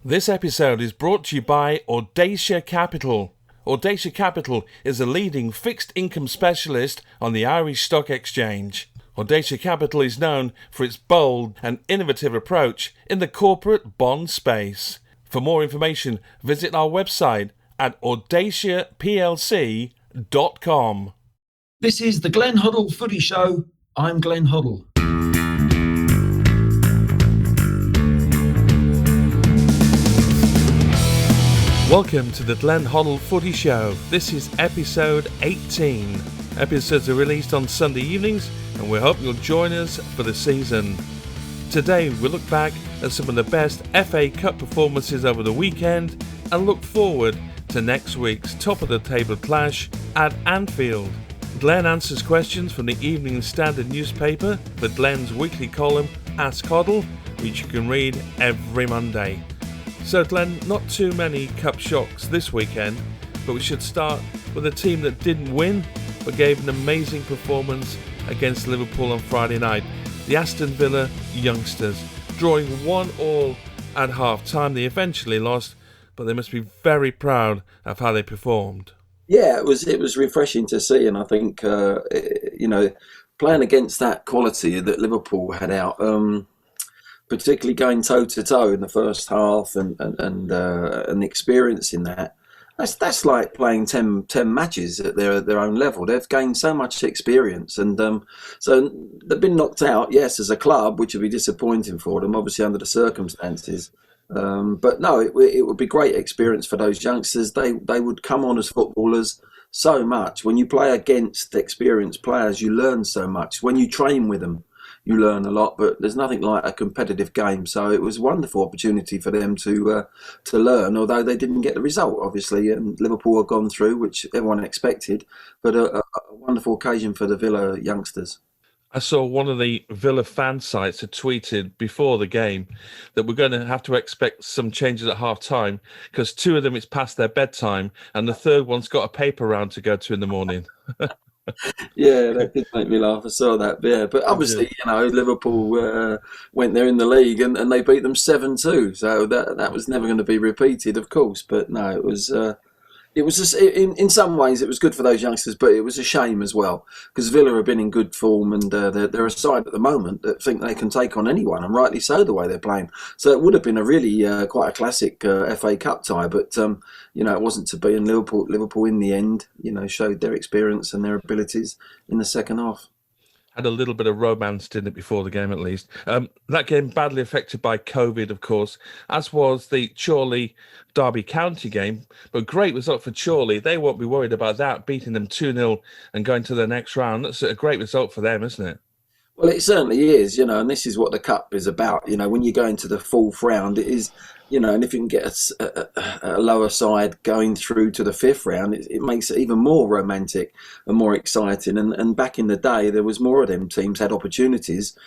This episode is brought to you by Audacia Capital. Audacia Capital is a leading fixed income specialist on the Irish Stock Exchange. Audacia Capital is known for its bold and innovative approach in the corporate bond space. For more information, visit our website at audaciaplc.com. This is the Glenn Hoddle Footy Show. I'm Glenn Hoddle. Welcome to the Glenn Hoddle Footy Show. This is episode 18. Episodes are released on Sunday evenings, and we hope you'll join us for the season. Today we look back at some of the best FA Cup performances over the weekend and look forward to next week's top of the table clash at Anfield. Glenn answers questions from the Evening Standard newspaper for Glenn's weekly column Ask Hoddle, which you can read every Monday. So Glenn, not too many cup shocks this weekend, but we should start with a team that didn't win but gave an amazing performance against Liverpool on Friday night. The Aston Villa youngsters, drawing 1-1 at half-time. They eventually lost, but they must be very proud of how they performed. Yeah, it was refreshing to see, and I think playing against that quality that Liverpool had out, particularly going toe to toe in the first half, and experiencing that. That's like playing 10 matches at their own level. They've gained so much experience, and so they've been knocked out. Yes, as a club, which would be disappointing for them, obviously under the circumstances. But no, it would be great experience for those youngsters. They would come on as footballers so much. When you play against experienced players, you learn so much. When you train with them, you learn a lot, but there's nothing like a competitive game. So it was a wonderful opportunity for them to learn, although they didn't get the result, obviously, and Liverpool have gone through, which everyone expected, but a wonderful occasion for the Villa youngsters. I saw one of the Villa fan sites had tweeted before the game that we're going to have to expect some changes at half-time because two of them, it's past their bedtime, and the third one's got a paper round to go to in the morning. Yeah, that did make me laugh. I saw that. Yeah, but obviously, Liverpool went there in the league and they beat them 7-2. So that was never going to be repeated, of course. But no, it was just, in some ways it was good for those youngsters, but it was a shame as well because Villa have been in good form, and they're a side at the moment that think they can take on anyone, and rightly so the way they're playing. So it would have been a really quite a classic FA Cup tie, but it wasn't to be. And Liverpool in the end, showed their experience and their abilities in the second half. Had a little bit of romance, didn't it, before the game at least. That game badly affected by COVID, of course, as was the Chorley Derby County game. But great result for Chorley. They won't be worried about that, beating them 2-0 and going to the next round. That's a great result for them, isn't it? Well, it certainly is, and this is what the Cup is about. When you go into the fourth round, it is, and if you can get a lower side going through to the fifth round, it makes it even more romantic and more exciting. And back in the day, there was more of them teams had opportunities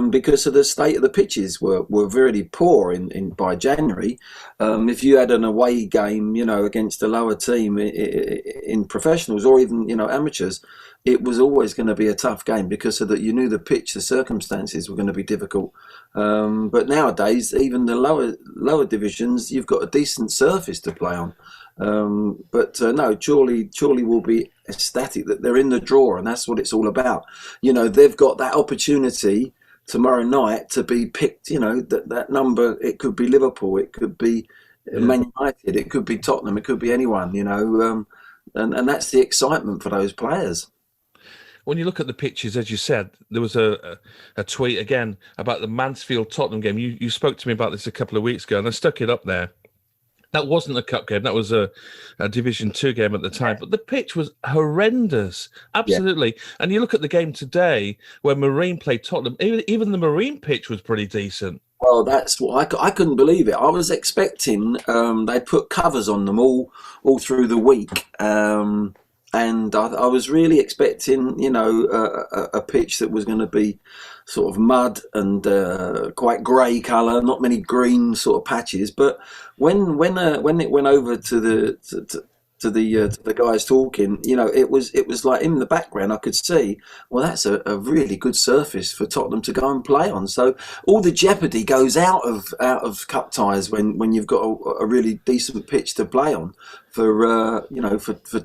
because of the state of the pitches were really poor by January. If you had an away game, against a lower team in professionals or even, amateurs, it was always going to be a tough game because of that. You knew the pitch, the circumstances were going to be difficult. But nowadays, even the lower divisions, you've got a decent surface to play on. No, Chorley will be ecstatic that they're in the draw, and that's what it's all about. They've got that opportunity tomorrow night to be picked. That number. It could be Liverpool, it could be Man United, it could be Tottenham, it could be anyone. And that's the excitement for those players. When you look at the pitches, as you said, there was a tweet again about the Mansfield-Tottenham game. You spoke to me about this a couple of weeks ago, and I stuck it up there. That wasn't a cup game. That was a Division 2 game at the time. But the pitch was horrendous. Absolutely. Yeah. And you look at the game today where Marine played Tottenham. Even the Marine pitch was pretty decent. Well, that's what I couldn't believe it. I was expecting they'd put covers on them all through the week. And I was really expecting, a pitch that was going to be sort of mud and quite grey colour, not many green sort of patches. But when it went over to to the guys talking, it was like in the background I could see, well, that's a really good surface for Tottenham to go and play on. So all the jeopardy goes out of cup ties when you've got a really decent pitch to play on for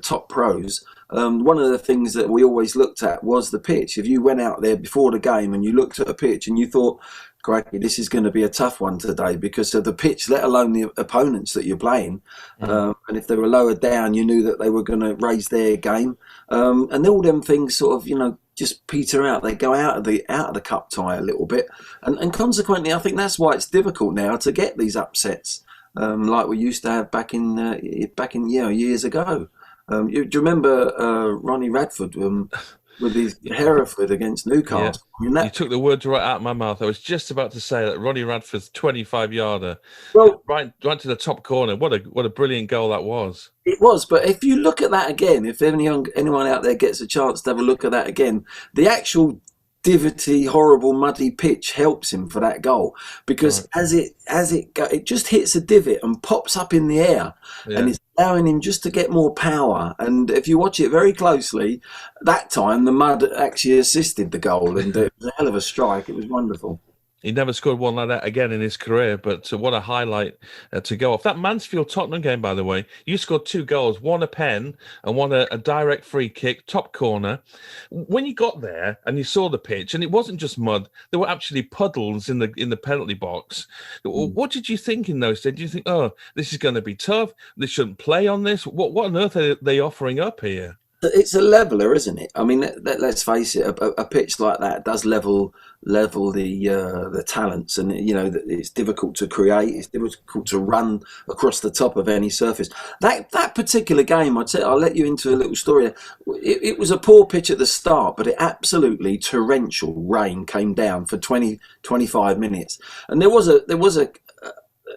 top pros. One of the things that we always looked at was the pitch. If you went out there before the game and you looked at a pitch and you thought, crikey, this is going to be a tough one today because of the pitch, let alone the opponents that you're playing. And if they were lower down, you knew that they were going to raise their game. And all them things sort of, just peter out. They go out of the cup tie a little bit. And consequently, I think that's why it's difficult now to get these upsets like we used to have back in years ago. Do you remember Ronnie Radford with his Hereford against Newcastle? Yeah. I mean, you took the words right out of my mouth. I was just about to say that Ronnie Radford's 25-yarder, right to the top corner. What a brilliant goal that was. It was, but if you look at that again, if anyone out there gets a chance to have a look at that again, the actual divotty, horrible, muddy pitch helps him for that goal because it just hits a divot and pops up in the air, and it's allowing him just to get more power. And if you watch it very closely, that time the mud actually assisted the goal, and it was a hell of a strike. It was wonderful. He never scored one like that again in his career, but what a highlight to go off. That Mansfield-Tottenham game, by the way, you scored 2 goals, one a pen and one a direct free kick, top corner. When you got there and you saw the pitch, and it wasn't just mud, there were actually puddles in the penalty box. What did you think in those days? Did you think, oh, this is going to be tough, they shouldn't play on this? What on earth are they offering up here? It's a leveler, isn't it? I mean, let's face it. A pitch like that does level the talents, and it's difficult to create. It's difficult to run across the top of any surface. That particular game, I'll let you into a little story. It was a poor pitch at the start, but it absolutely torrential rain came down for 20-25 minutes, and there was a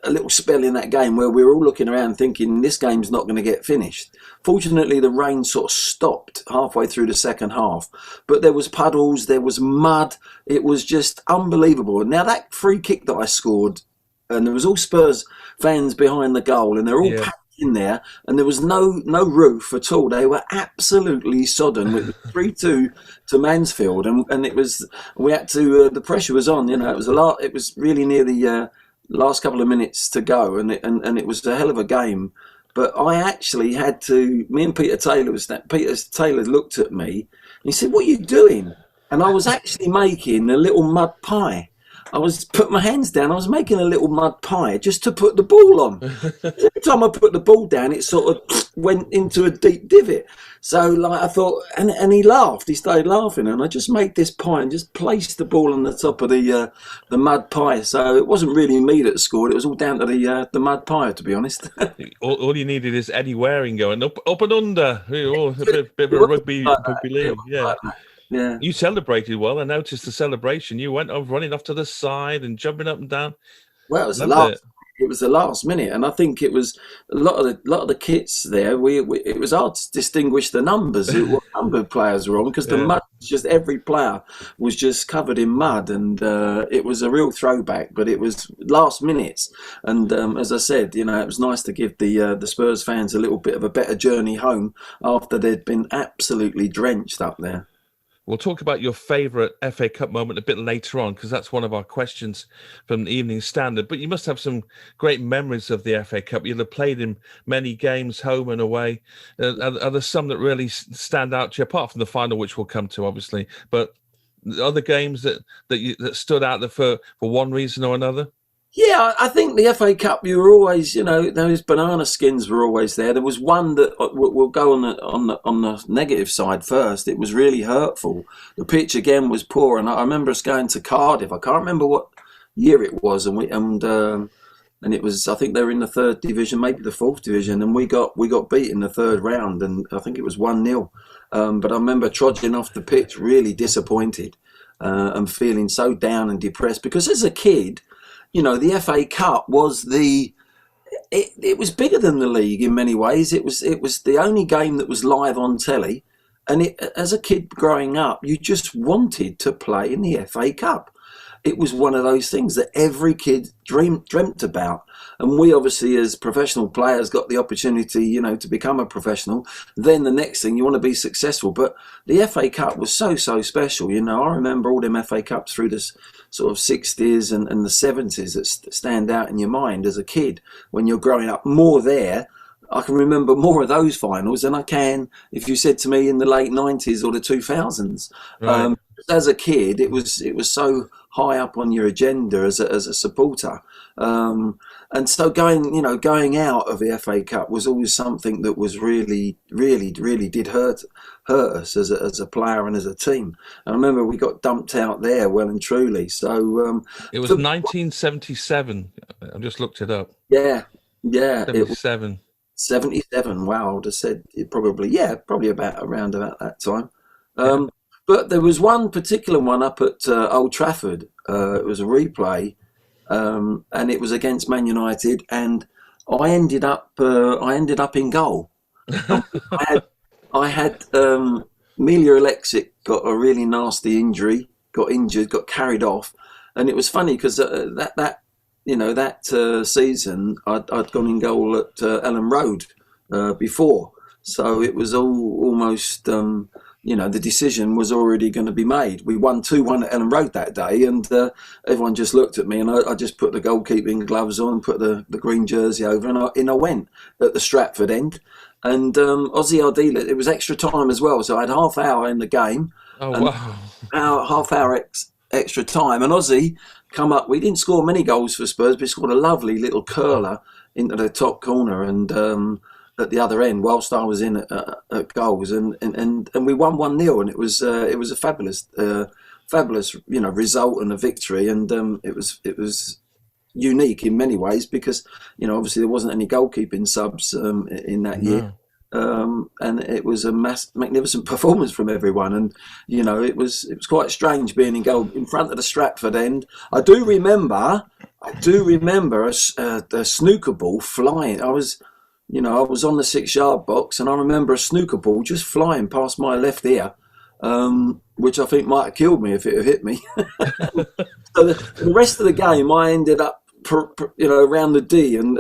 little spell in that game where we were all looking around thinking this game's not going to get finished. Fortunately, the rain sort of stopped halfway through the second half, but there was puddles, there was mud. It was just unbelievable. Now that free kick that I scored, and there was all Spurs fans behind the goal, and they're all packed in there, and there was no roof at all. They were absolutely sodden. It was 3-2 to Mansfield, and it was, we had to, the pressure was on. It was a lot. It was really near the last couple of minutes to go, and it was a hell of a game. But I actually had to, me and Peter Taylor looked at me and he said, "What are you doing?" And I was actually making a little mud pie. I was put my hands down. I was making a little mud pie just to put the ball on. Every time I put the ball down, it sort of went into a deep divot. So I thought, and he laughed. He started laughing, and I just made this pie and just placed the ball on the top of the mud pie. So it wasn't really me that scored. It was all down to the mud pie, to be honest. all you needed is Eddie Waring going up and under. A bit of a rugby league, yeah. Yeah. You celebrated well. I noticed the celebration. You went running off to the side and jumping up and down. Well, it was the last minute, and I think it was a lot of the kits there. It was hard to distinguish the numbers, what number players were on, because the mud, just every player was just covered in mud, and it was a real throwback. But it was last minutes, and as I said, it was nice to give the Spurs fans a little bit of a better journey home after they'd been absolutely drenched up there. We'll talk about your favourite FA Cup moment a bit later on, because that's one of our questions from the Evening Standard. But you must have some great memories of the FA Cup. You'll have played in many games, home and away. Are there some that really stand out to you, apart from the final, which we'll come to, obviously? But other games that stood out there for one reason or another? Yeah, I think the FA Cup, you were always, those banana skins were always there. There was one that we'll go on the negative side first. It was really hurtful. The pitch again was poor, and I remember us going to Cardiff. I can't remember what year it was, and it was, I think they were in the 3rd division, maybe the 4th division, and we got beat in the 3rd round, and I think it was 1-0. But I remember trudging off the pitch really disappointed and feeling so down and depressed, because as a kid, the FA Cup was it was bigger than the league in many ways. It was the only game that was live on telly, and as a kid growing up, you just wanted to play in the FA Cup. it was one of those things that every kid dreamt about. And we obviously, as professional players, got the opportunity, you know, to become a professional. Then the next thing, you want to be successful. But the FA Cup was so special. You know, I remember all them FA Cups through the sort of 60s and the 70s that stand out in your mind as a kid when you're growing up. More there, I can remember more of those finals than I can if you said to me in the late 90s or the 2000s. Right. As a kid, it was so high up on your agenda as a supporter, and so going out of the FA Cup was always something that was really did hurt us as a player and as a team. I remember we got dumped out there, well and truly. So it was 1977. I just looked it up. Yeah, it was 77. Wow, I would have said probably around about that time. But there was one particular one up at Old Trafford. It was a replay, and it was against Man United, and I ended up in goal. I had Milia Alexic got a really nasty injury, got injured, got carried off, and it was funny because that season I'd gone in goal at Ellen Road before, so it was almost. The decision was already going to be made. We won 2-1 at Ellen Road that day, and everyone just looked at me, and I just put the goalkeeping gloves on, put the green jersey over, and I went at the Stratford end. And Ozzy Ardila, it was extra time as well, so I had half hour in the game. Oh, wow. Half hour extra time. And Ozzy come up, we didn't score many goals for Spurs, but he scored a lovely little curler into the top corner, and at the other end, whilst I was in at goals, and we won 1-0, and it was a fabulous result and a victory, and it was unique in many ways because obviously there wasn't any goalkeeping subs in that year, and it was a magnificent performance from everyone, and it was quite strange being in goal in front of the Stratford end. I do remember a snooker ball flying. I was on the 6-yard box, and I remember a snooker ball just flying past my left ear, which I think might have killed me if it had hit me. So the rest of the game, I ended up, around the D and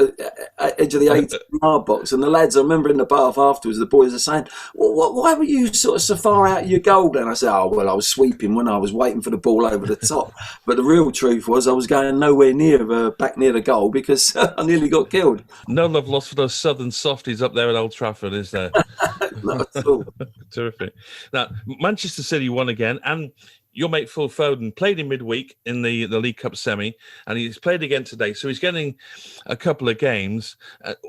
edge of the 18-yard box. And the lads, I remember in the bath afterwards, the boys are saying, well, why were you sort of so far out of your goal? And I said, I was sweeping when I was waiting for the ball over the top. But the real truth was I was going nowhere near back near the goal because I nearly got killed. No love lost for those southern softies up there at Old Trafford, is there? Not at all. Terrific. Now, Manchester City won again, and your mate Phil Foden played in midweek in the League Cup semi, and he's played again today. So he's getting a couple of games.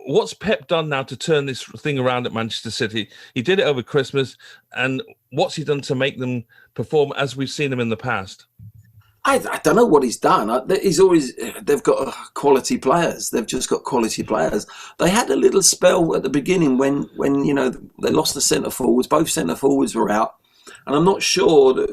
What's Pep done now to turn this thing around at Manchester City? He did it over Christmas, and what's he done to make them perform as we've seen them in the past? I don't know what he's done. They've got quality players. They've just got quality players. They had a little spell at the beginning when they lost the centre forwards. Both centre forwards were out, and I'm not sure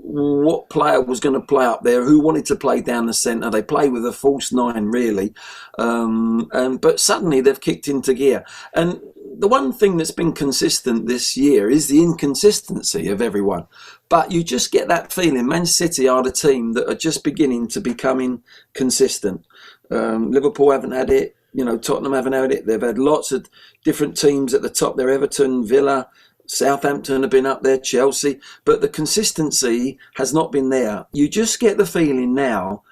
what player was going to play up there, who wanted to play down the centre. They play with a false 9, really. But suddenly they've kicked into gear. And the one thing that's been consistent this year is the inconsistency of everyone. But you just get that feeling. Man City are the team that are just beginning to becoming consistent. Liverpool haven't had it. Tottenham haven't had it. They've had lots of different teams at the top there. Everton, Villa, Southampton have been up there, Chelsea, but the consistency has not been there. You just get the feeling now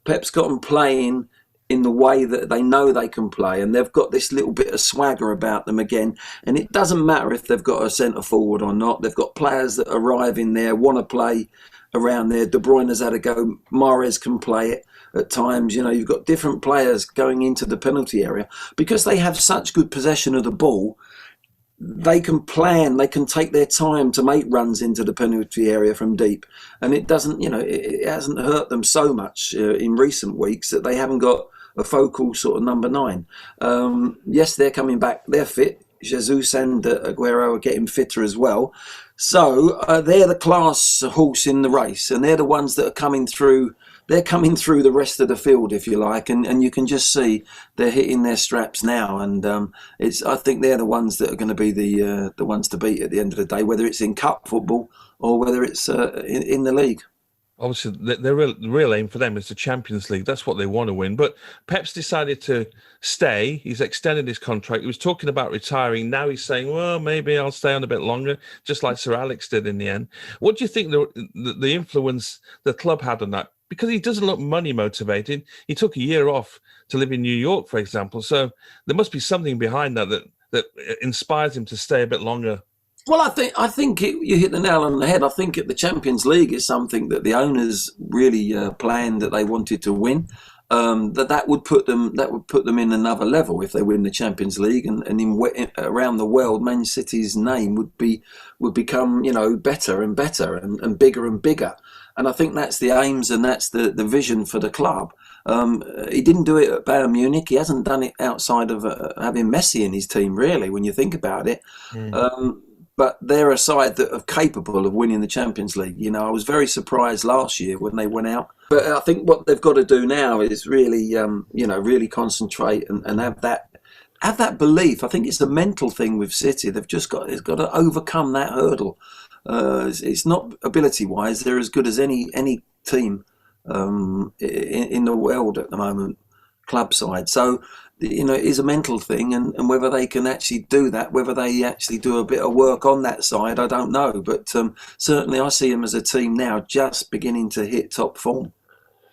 Pep's got them playing in the way that they know they can play, and they've got this little bit of swagger about them again, and it doesn't matter if they've got a centre forward or not. They've got players that arrive in there, want to play around there. De Bruyne has had a go. Mahrez can play it at times. You've got different players going into the penalty area because they have such good possession of the ball. They can plan, they can take their time to make runs into the penalty area from deep. And it doesn't, it hasn't hurt them so much in recent weeks that they haven't got a focal sort of number 9. Yes, they're coming back, they're fit. Jesus and Aguero are getting fitter as well. So they're the class horse in the race, and they're the ones that are coming through. They're coming through the rest of the field, if you like, and you can just see they're hitting their straps now. And I think they're the ones that are going to be the ones to beat at the end of the day, whether it's in cup football or whether it's in the league. Obviously, the real aim for them is the Champions League. That's what they want to win. But Pep's decided to stay. He's extended his contract. He was talking about retiring. Now he's saying, well, maybe I'll stay on a bit longer, just like Sir Alex did in the end. What do you think the influence the club had on that? Because he doesn't look money motivated. He took a year off to live in New York, for example. So there must be something behind that inspires him to stay a bit longer. Well, I think you hit the nail on the head. I think the Champions League is something that the owners really planned that they wanted to win. That would put them in another level if they win the Champions League, and around the world, Man City's name would become better and better and bigger and bigger. And I think that's the aims and that's the vision for the club. He didn't do it at Bayern Munich. He hasn't done it outside of having Messi in his team, really, when you think about it. But they're a side that are capable of winning the Champions League. I was very surprised last year when they went out. But I think what they've got to do now is really, really concentrate and have that belief. I think it's a mental thing with City. They've just got to overcome that hurdle. It's not ability-wise. They're as good as any team in the world at the moment, club side. So, it is a mental thing, and whether they can actually do that, whether they actually do a bit of work on that side, I don't know. But certainly I see them as a team now just beginning to hit top form.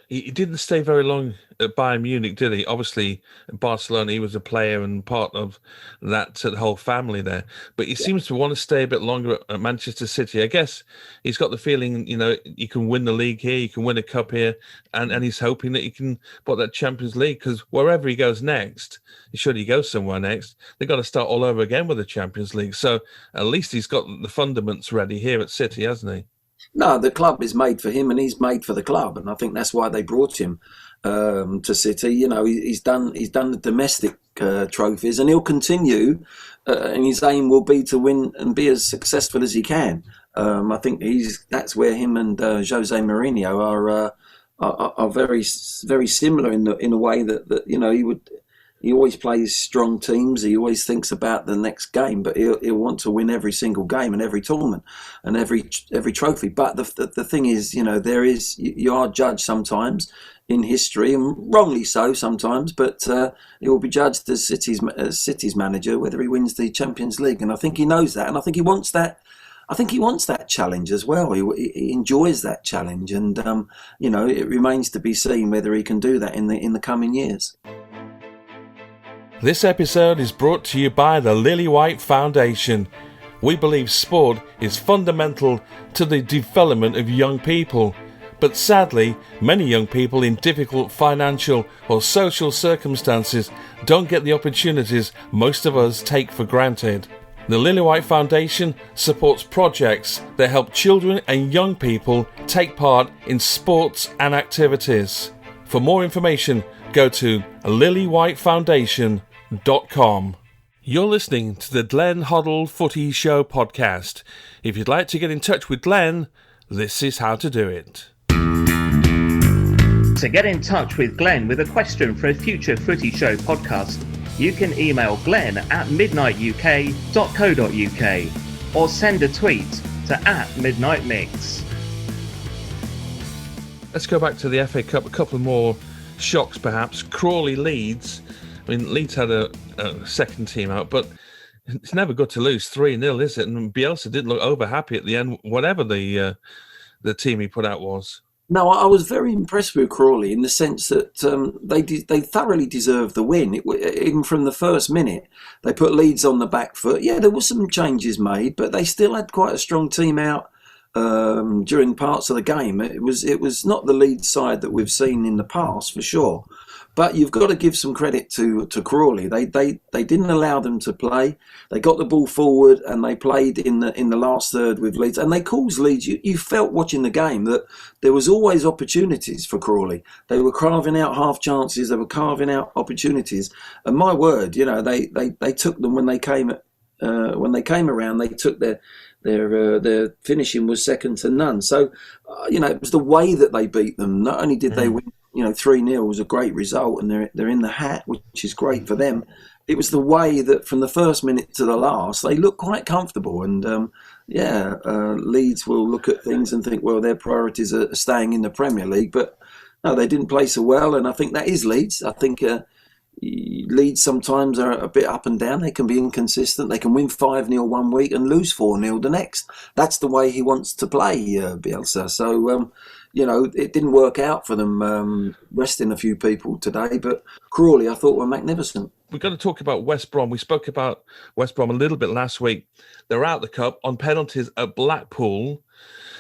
He didn't stay very long at Bayern Munich, did he? Obviously, in Barcelona, he was a player and part of that whole family there. But he seems to want to stay a bit longer at Manchester City. I guess he's got the feeling, he can win the league here, he can win a cup here, and he's hoping that he can put that Champions League, because wherever he goes next, should he go somewhere next, they've got to start all over again with the Champions League. So at least he's got the fundaments ready here at City, hasn't he? No, the club is made for him, and he's made for the club, and I think that's why they brought him to City. He's done the domestic trophies, and he'll continue. And his aim will be to win and be as successful as he can. I think that's where him and Jose Mourinho are very very similar in a way that he always plays strong teams. He always thinks about the next game, but he'll want to win every single game and every tournament and every trophy. But the thing is, you are judged sometimes in history, and wrongly so sometimes. But he will be judged as City's manager whether he wins the Champions League, and I think he knows that, and I think he wants that. I think he wants that challenge as well. He enjoys that challenge, and it remains to be seen whether he can do that in the coming years. This episode is brought to you by the Lily White Foundation. We believe sport is fundamental to the development of young people, but sadly, many young people in difficult financial or social circumstances don't get the opportunities most of us take for granted. The Lily White Foundation supports projects that help children and young people take part in sports and activities. For more information, go to lilywhitefoundation.com. You're listening to the Glenn Hoddle Footy Show podcast. If you'd like to get in touch with Glenn, this is how to do it. To get in touch with Glenn with a question for a future Footy Show podcast, you can email glenn@midnightuk.co.uk or send a tweet to @midnightmix. Let's go back to the FA Cup. A couple more shocks, perhaps. Crawley-Leeds. I mean, Leeds had a second team out, but it's never good to lose 3-0, is it? And Bielsa didn't look over happy at the end, whatever the team he put out was. No, I was very impressed with Crawley in the sense that they thoroughly deserved the win. Even from the first minute, they put Leeds on the back foot. Yeah, there were some changes made, but they still had quite a strong team out during parts of the game. It was not the Leeds side that we've seen in the past, for sure. But you've got to give some credit to Crawley. They didn't allow them to play. They got the ball forward and they played in the last third with Leeds. And they caused Leeds. You felt watching the game that there was always opportunities for Crawley. They were carving out half chances. They were carving out opportunities. And my word, they took them when they came around. They took their finishing was second to none. So it was the way that they beat them. Not only did they win 3-0 was a great result, and they're in the hat, which is great for them. It was the way that from the first minute to the last, they looked quite comfortable. And Leeds will look at things and think, well, their priorities are staying in the Premier League. But no, they didn't play so well, and I think that is Leeds. I think Leeds sometimes are a bit up and down. They can be inconsistent. They can win 5-0 one week and lose 4-0 the next. That's the way he wants to play, Bielsa. So, it didn't work out for them resting a few people today, but Crawley I thought were magnificent. We've got to talk about West Brom. We spoke about West Brom a little bit last week. They're out the cup on penalties at Blackpool.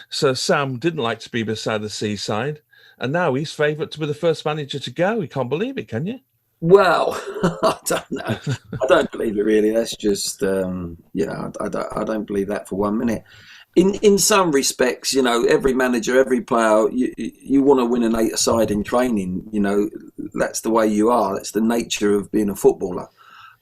So Sam didn't like to be beside the seaside, and now he's favourite to be the first manager to go. You can't believe it, can you? Well, I don't know. I don't believe it really. That's just, I don't believe that for 1 minute. In some respects, every manager, every player, you want to win an 8-a-side in training. That's the way you are. That's the nature of being a footballer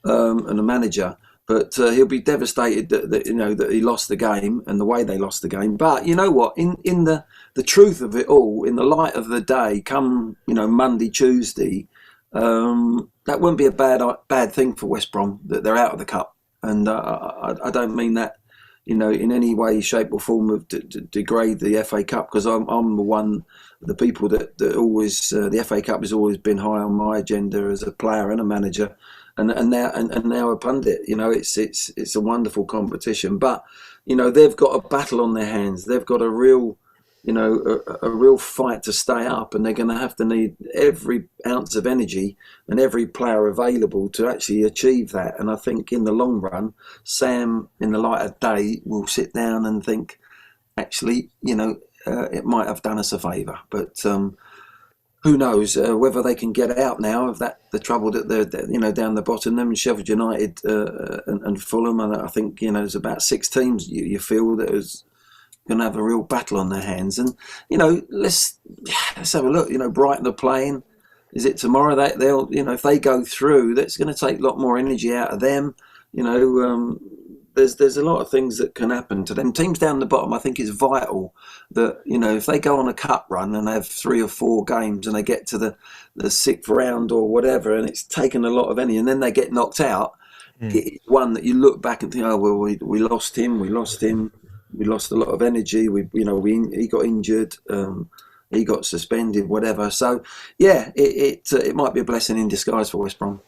and a manager. But he'll be devastated that he lost the game and the way they lost the game. But you know what? In the truth of it all, in the light of the day, come Monday, Tuesday, that wouldn't be a bad thing for West Brom that they're out of the cup. And I don't mean that in any way, shape or form of to degrade the FA Cup, because I'm one of the people that always the FA Cup has always been high on my agenda as a player and a manager, and now a pundit. It's a wonderful competition, but they've got a battle on their hands. They've got a real a real fight to stay up, and they're going to have to need every ounce of energy and every player available to actually achieve that. And I think in the long run, Sam, in the light of day, will sit down and think, actually, it might have done us a favour. But who knows whether they can get out now of the trouble that they're down the bottom. Them Sheffield United and Fulham, and I think there's about 6 teams you feel that is going to have a real battle on their hands. And let's have a look. Brighton are playing. Is it tomorrow? They'll if they go through, that's going to take a lot more energy out of them. There's a lot of things that can happen to them. Teams down the bottom, I think it's vital that if they go on a cup run and have 3 or 4 games and they get to the 6th round or whatever, and it's taken a lot of energy, and then they get knocked out. It's one that you look back and think, oh well, we lost him. We lost a lot of energy. He got injured. He got suspended. Whatever. So, yeah, it might be a blessing in disguise for West Brom.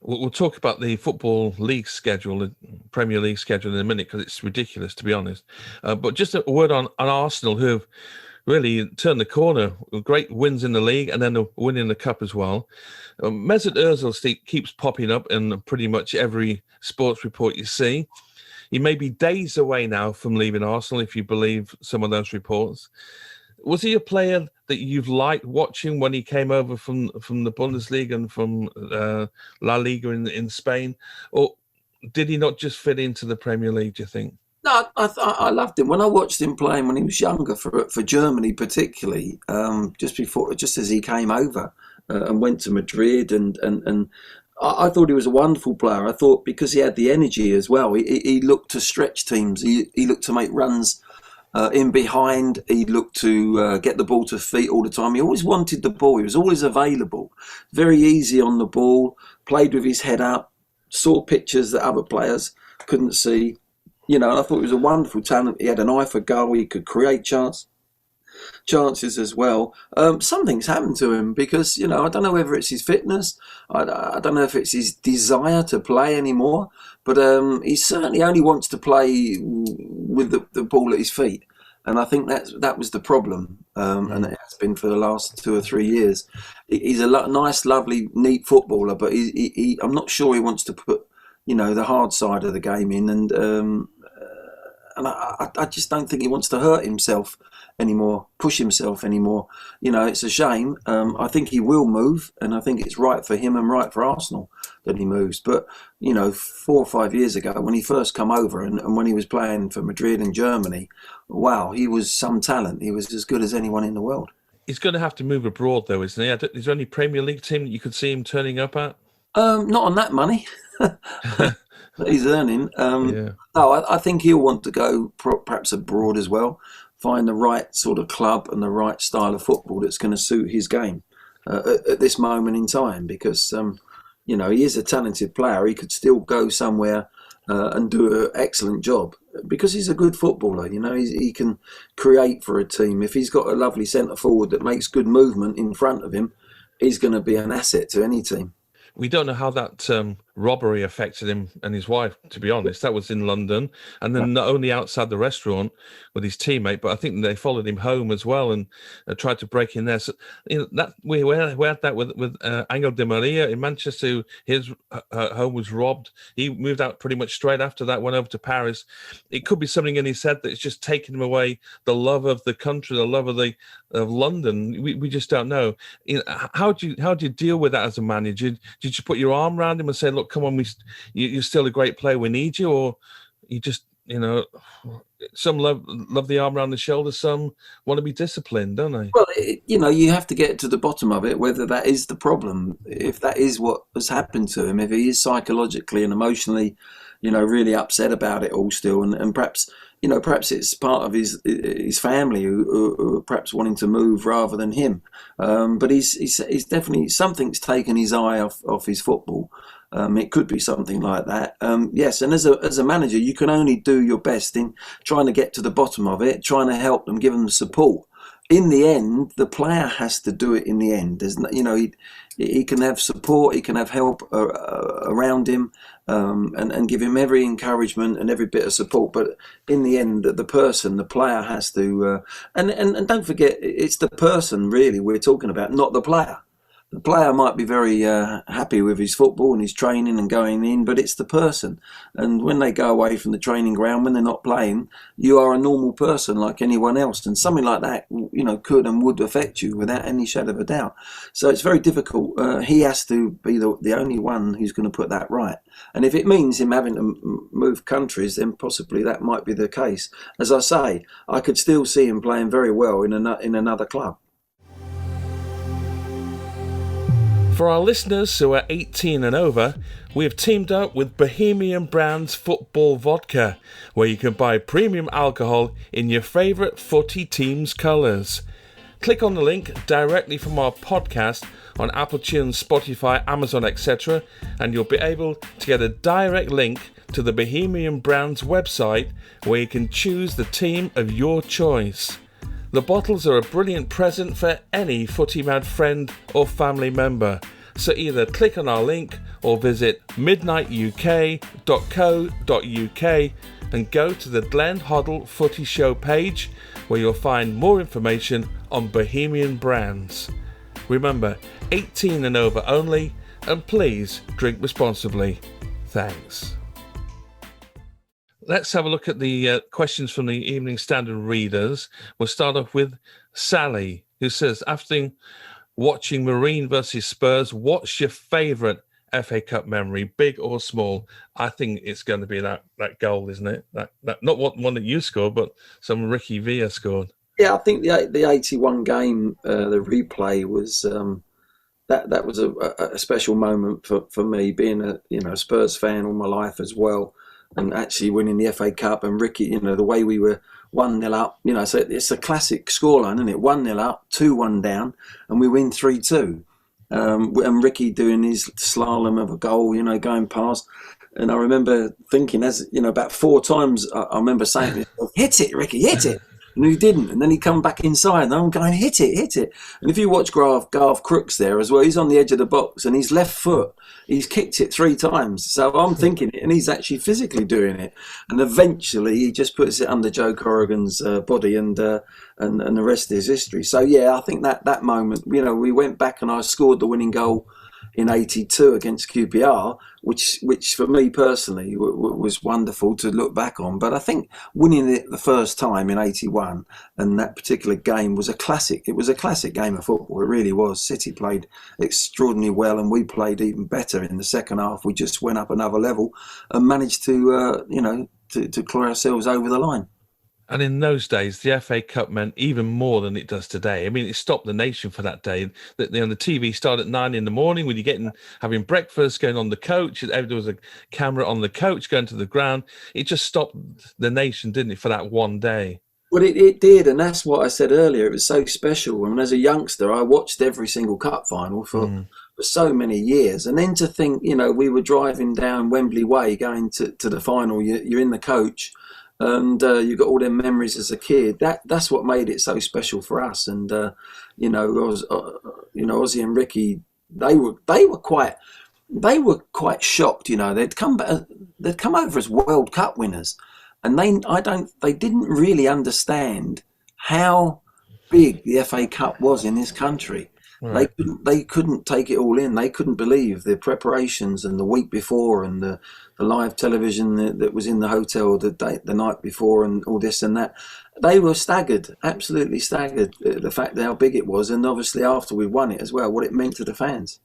We'll talk about the Football League schedule, the Premier League schedule in a minute, because it's ridiculous, to be honest. But just a word on Arsenal, who have really turned the corner. Great wins in the league and then a win in the cup as well. Mesut Ozil keeps popping up in pretty much every sports report you see. He may be days away now from leaving Arsenal, if you believe some of those reports. Was he a player that you've liked watching when he came over from the Bundesliga and from La Liga in Spain? Or did he not just fit into the Premier League, do you think? No, I loved him. When I watched him playing when he was younger for Germany particularly, just as he came over and went to Madrid and I thought he was a wonderful player. I thought because he had the energy as well. He looked to stretch teams. He looked to make runs in behind. He looked to get the ball to feet all the time. He always wanted the ball. He was always available. Very easy on the ball. Played with his head up. Saw pictures that other players couldn't see. I thought he was a wonderful talent. He had an eye for goal. He could create chances as well. Something's happened to him because I don't know whether it's his fitness. I don't know if it's his desire to play anymore. But he certainly only wants to play with the ball at his feet, and I think that was the problem. And it has been for the last 2 or 3 years. He's a nice, lovely, neat footballer, but I'm not sure he wants to put the hard side of the game in, and I just don't think he wants to hurt himself anymore, push himself anymore. It's a shame. I think he will move, and I think it's right for him and right for Arsenal that he moves. But 4 or 5 years ago, when he first come over and when he was playing for Madrid and Germany, wow, he was some talent. He was as good as anyone in the world. He's going to have to move abroad, though, isn't he? Is there any Premier League team that you could see him turning up at? Not on that money that he's earning. Yeah. No, I think he'll want to go perhaps abroad as well. Find the right sort of club and the right style of football that's going to suit his game. at this moment in time, because you know, he is a talented player. He could still go somewhere and do an excellent job because he's a good footballer. You know, he can create for a team. If he's got a lovely centre forward that makes good movement in front of him, he's going to be an asset to any team. We don't know how that robbery affected him and his wife, to be honest. That was in London, and then not only outside the restaurant with his teammate, but I think they followed him home as well and tried to break in there. So, you know, that we had that with Angel Di Maria in Manchester. Who his home was robbed. He moved out pretty much straight after that, went over to Paris. It could be something in his head that's just taken him away, the love of the country, the love of London. We just don't know. You know, how do you deal with that as a manager? Did you put your arm around him and say, "Look, come on, you're still a great player. We need you," or you just, you know, some love the arm around the shoulder, some want to be disciplined, don't they? Well, you know, you have to get to the bottom of it, whether that is the problem, if that is what has happened to him, if he is psychologically and emotionally, you know, really upset about it all still, and perhaps, you know, perhaps it's part of his family who are perhaps wanting to move rather than him. But he's definitely, something's taken his eye off his football. It could be something like that. Yes, and as a manager, you can only do your best in trying to get to the bottom of it, trying to help them, give them support. In the end, the player has to do it. In the end, there's, you know, he can have support, he can have help around him, and give him every encouragement and every bit of support. But in the end, the player has to, and don't forget, it's the person really we're talking about, not the player. The player might be very happy with his football and his training and going in, but it's the person. And when they go away from the training ground, when they're not playing, you are a normal person like anyone else. And something like that, you know, could and would affect you without any shadow of a doubt. So it's very difficult. He has to be the only one who's going to put that right. And if it means him having to move countries, then possibly that might be the case. As I say, I could still see him playing very well in another club. For our listeners who are 18 and over, we have teamed up with Bohemian Brands Football Vodka, where you can buy premium alcohol in your favourite footy team's colours. Click on the link directly from our podcast on Apple Tunes, Spotify, Amazon, etc., and you'll be able to get a direct link to the Bohemian Brands website where you can choose the team of your choice. The bottles are a brilliant present for any footy-mad friend or family member, so either click on our link or visit midnightuk.co.uk and go to the Glen Hoddle Footy Show page where you'll find more information on Bohemian Brands. Remember, 18 and over only, and please drink responsibly. Thanks. Let's have a look at the questions from the Evening Standard readers. We'll start off with Sally, who says, after watching Marine versus Spurs, what's your favourite FA Cup memory, big or small? I think it's going to be that goal, isn't it? That not one that you scored, but some Ricky Villa scored. Yeah, I think the 81 game, the replay was that was a special moment for me, being a Spurs fan all my life as well. And actually winning the FA Cup, and Ricky, you know, the way we were 1-0 up, you know, so it's a classic scoreline, isn't it? 1-0 up, 2-1 down, and we win 3-2. And Ricky doing his slalom of a goal, you know, going past. And I remember thinking, as you know, about 4 times, I remember saying, "Hit it, Ricky, hit it." And he didn't. And then he come back inside and I'm going, hit it. And if you watch Garth Crooks there as well, he's on the edge of the box and his left foot, he's kicked it 3 times. So I'm thinking it, and he's actually physically doing it. And eventually he just puts it under Joe Corrigan's body, and the rest is history. So yeah, I think that moment, you know, we went back and I scored the winning goal in 82 against QPR, which for me personally was wonderful to look back on. But I think winning it the first time in 81 and that particular game was a classic. It was a classic game of football. It really was. City played extraordinarily well and we played even better in the second half. We just went up another level and managed to claw ourselves over the line. And in those days, the FA Cup meant even more than it does today. I mean, it stopped the nation for that day. The TV started at 9 in the morning when you're having breakfast, going on the coach. There was a camera on the coach going to the ground. It just stopped the nation, didn't it, for that one day? Well, it did, and that's what I said earlier. It was so special. And as a youngster, I watched every single cup final for so many years. And then to think, we were driving down Wembley Way going to the final. You're in the coach, and you got all them memories as a kid. That's what made it so special for us. And Ozzy and Ricky, they were quite shocked. They'd come over as World Cup winners, and they didn't really understand how big the FA Cup was in this country. Right. They couldn't take it all in. They couldn't believe the preparations and the week before and the live television that was in the hotel the night before and all this and that. They were staggered, absolutely staggered, the fact how big it was, and obviously after we won it as well, what it meant to the fans.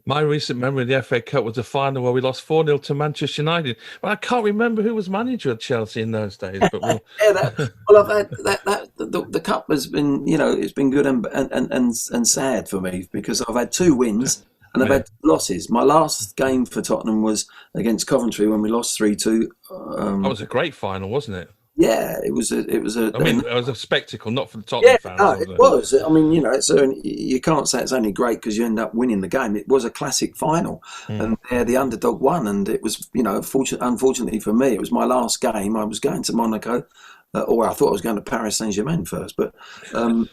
My recent memory of the FA Cup was the final where we lost 4-0 to Manchester United. Well, I can't remember who was manager at Chelsea in those days. But I've had the cup has been, it's been good and sad for me because I've had 2 wins and I've had 2 losses. My last game for Tottenham was against Coventry when we lost 3-2. That was a great final, wasn't it? Yeah, it was a. It was a spectacle, not for the Tottenham fans. No, it was. I mean, you can't say it's only great because you end up winning the game. It was a classic final, and the underdog won. And it was, unfortunately for me, it was my last game. I was going to Monaco, or I thought I was going to Paris Saint-Germain first, but I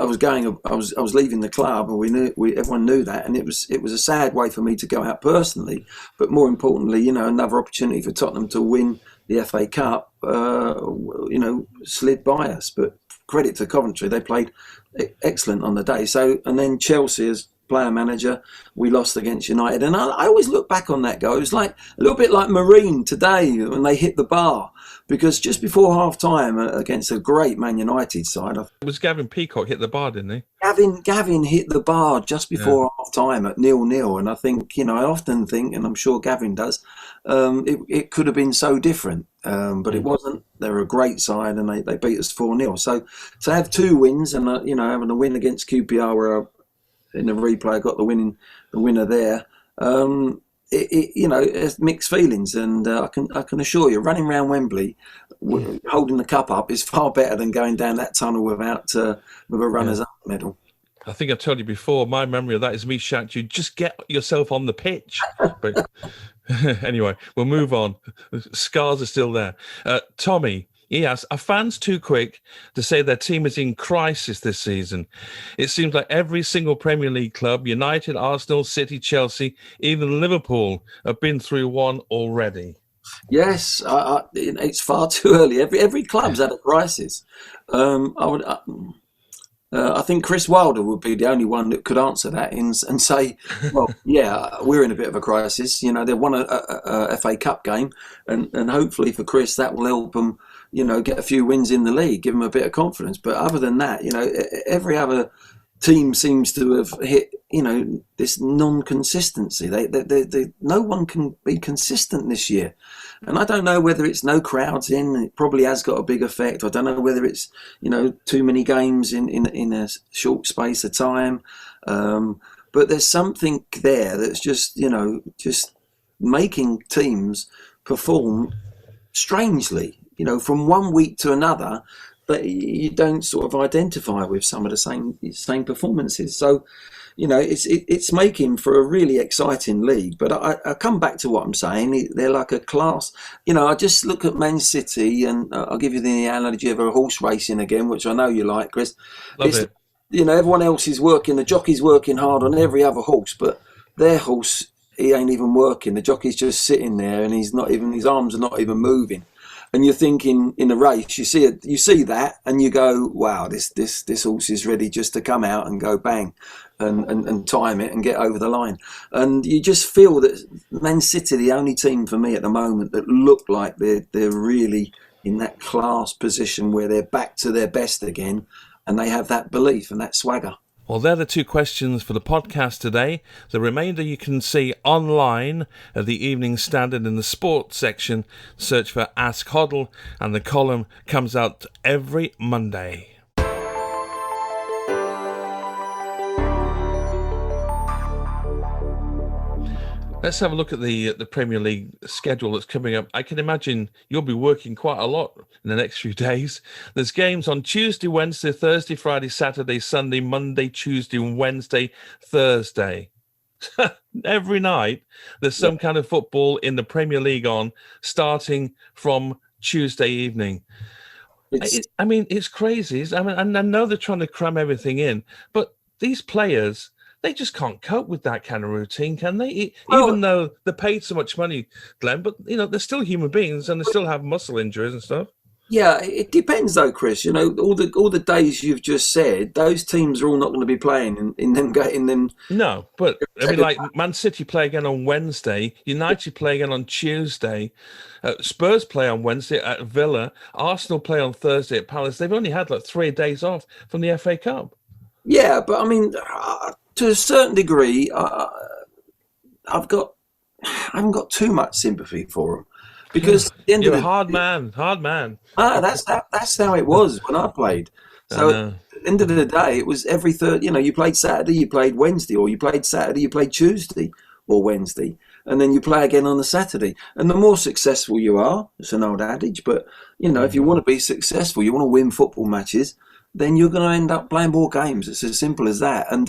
was leaving the club, and everyone knew that, and it was a sad way for me to go out personally. But more importantly, another opportunity for Tottenham to win the FA Cup, slid by us. But credit to Coventry, they played excellent on the day. So, and then Chelsea as player manager, we lost against United. And I always look back on that goal. It was like a little bit like Marine today when they hit the bar. Because just before half-time against a great Man United side... It was Gavin Peacock hit the bar, didn't he? Gavin hit the bar just before half-time at 0-0. And I think, I often think, and I'm sure Gavin does, it could have been so different. But it wasn't. They were a great side and they beat us 4-0. So to have 2 wins and, having a win against QPR where in the replay I got the winner there... it's mixed feelings, and I can assure you, running around Wembley, holding the cup up is far better than going down that tunnel with a runners-up medal. I think I've told you before. My memory of that is me shouting to you, "Just get yourself on the pitch." But anyway, we'll move on. Scars are still there. Tommy. He asks, are fans too quick to say their team is in crisis this season? It seems like every single Premier League club, United, Arsenal, City, Chelsea, even Liverpool, have been through one already. Yes, it's far too early. Every club's had a crisis. I think Chris Wilder would be the only one that could answer that and say, well, yeah, we're in a bit of a crisis. They won a FA Cup game, and hopefully for Chris that will help them, get a few wins in the league, give them a bit of confidence. But other than that, every other team seems to have hit, this non-consistency. No one can be consistent this year. And I don't know whether it's no crowds in. It probably has got a big effect. I don't know whether it's, too many games in a short space of time. But there's something there that's just making teams perform strangely, from one week to another, but you don't sort of identify with some of the same performances. So, it's making for a really exciting league. But I come back to what I'm saying. They're like a class. I just look at Man City, and I'll give you the analogy of a horse racing again, which I know you like, Chris. Love it. Everyone else is working. The jockey's working hard on every other horse, but their horse, he ain't even working. The jockey's just sitting there, and his arms are not even moving. And you're thinking in a race, you see that, and you go, wow, this horse is ready just to come out and go bang, and time it and get over the line. And you just feel that Man City, the only team for me at the moment that look like they're really in that class position where they're back to their best again, and they have that belief and that swagger. Well, they're the 2 questions for the podcast today. The remainder you can see online at the Evening Standard in the sports section. Search for Ask Hoddle, and the column comes out every Monday. Let's have a look at the Premier League schedule that's coming up. I can imagine you'll be working quite a lot in the next few days. There's games on Tuesday, Wednesday, Thursday, Friday, Saturday, Sunday, Monday, Tuesday, Wednesday, Thursday. Every night there's some kind of football in the Premier League on, starting from Tuesday evening. It's crazy. I know they're trying to cram everything in, but these players, they just can't cope with that kind of routine, can they? Even though they're paid so much money, Glenn, but they're still human beings and they still have muscle injuries and stuff. Yeah, it depends though, Chris. All the days you've just said, those teams are all not going to be playing in them getting them. No, but like Man City play again on Wednesday, United play again on Tuesday, Spurs play on Wednesday at Villa, Arsenal play on Thursday at Palace. They've only had 3 days off from the FA Cup. Yeah, but I mean, to a certain degree, I haven't got too much sympathy for them. Because at the end You're of a hard man. That's how it was when I played. So at the end of the day, it was every third. You played Saturday, you played Wednesday, or you played Saturday, you played Tuesday or Wednesday, and then you play again on the Saturday. And the more successful you are, it's an old adage, but if you want to be successful, you want to win football matches, then you're going to end up playing more games. It's as simple as that. And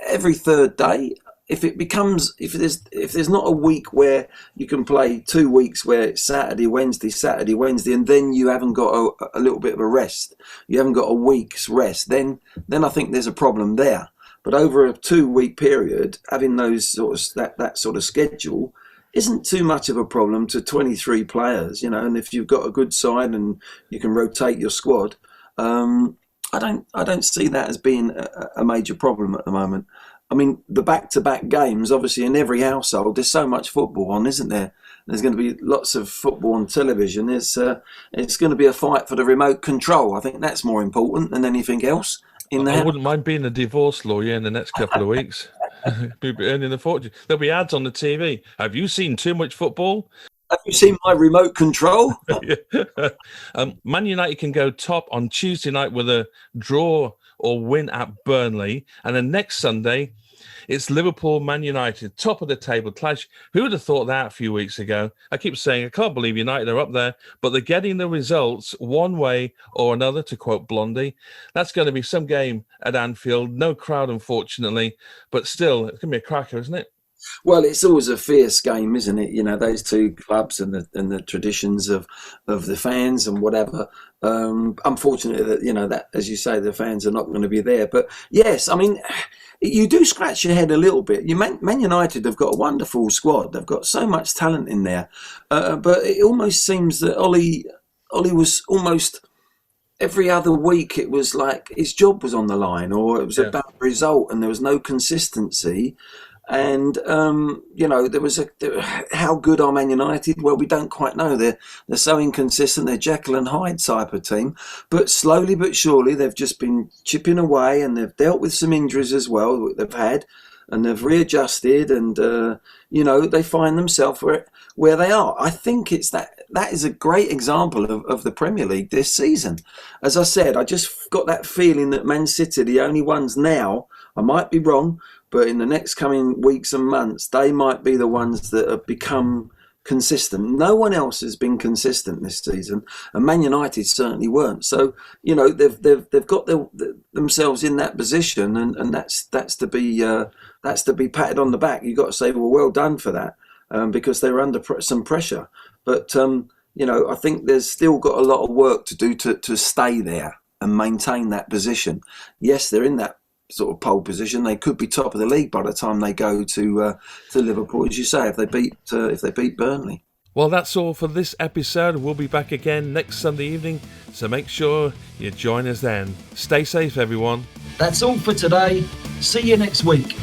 every third day. If there's not a week where you can play 2 weeks where it's Saturday, Wednesday, and then you haven't got a little bit of a rest, you haven't got a week's rest, then I think there's a problem there. But over a 2-week period, having those that sort of schedule isn't too much of a problem to 23 players, and if you've got a good side and you can rotate your squad, I don't see that as being a major problem at the moment. I mean, the back-to-back games, obviously, in every household, there's so much football on, isn't there? There's going to be lots of football on television. It's going to be a fight for the remote control. I think that's more important than anything else. I wouldn't mind being a divorce lawyer in the next couple of weeks. Be earning a fortune. There'll be ads on the TV. Have you seen too much football? Have you seen my remote control? Man United can go top on Tuesday night with a draw or win at Burnley. And then next Sunday, it's Liverpool, Man United, top of the table clash. Who would have thought that a few weeks ago? I keep saying, I can't believe United are up there, but they're getting the results one way or another, to quote Blondie. That's going to be some game at Anfield. No crowd, unfortunately, but still, it's going to be a cracker, isn't it? Well, it's always a fierce game, isn't it? Those two clubs and the traditions of the fans and whatever. Unfortunately, that as you say, the fans are not going to be there. But yes, I mean, you do scratch your head a little bit. Man United have got a wonderful squad. They've got so much talent in there, but it almost seems that Ollie was almost every other week. It was like his job was on the line, or it was about the result, and there was no consistency. And there was how good are Man United? Well, we don't quite know. They're so inconsistent. They're Jekyll and Hyde type of team, but slowly but surely they've just been chipping away, and they've dealt with some injuries as well that they've had, and they've readjusted, and they find themselves where they are. I think it's that is a great example of the Premier League this season. As I said, I just got that feeling that Man City are the only ones now. I might be wrong, but in the next coming weeks and months, they might be the ones that have become consistent. No one else has been consistent this season, and Man United certainly weren't. So they've got themselves in that position, and that's to be patted on the back. You've got to say, well done for that, because they were under some pressure. But I think there's still got a lot of work to do to stay there and maintain that position. Yes, they're in that sort of pole position. They could be top of the league by the time they go to Liverpool, as you say, if they beat Burnley. Well, that's all for this episode. We'll be back again next Sunday evening, so make sure you join us then. Stay safe, everyone. That's all for today. See you next week.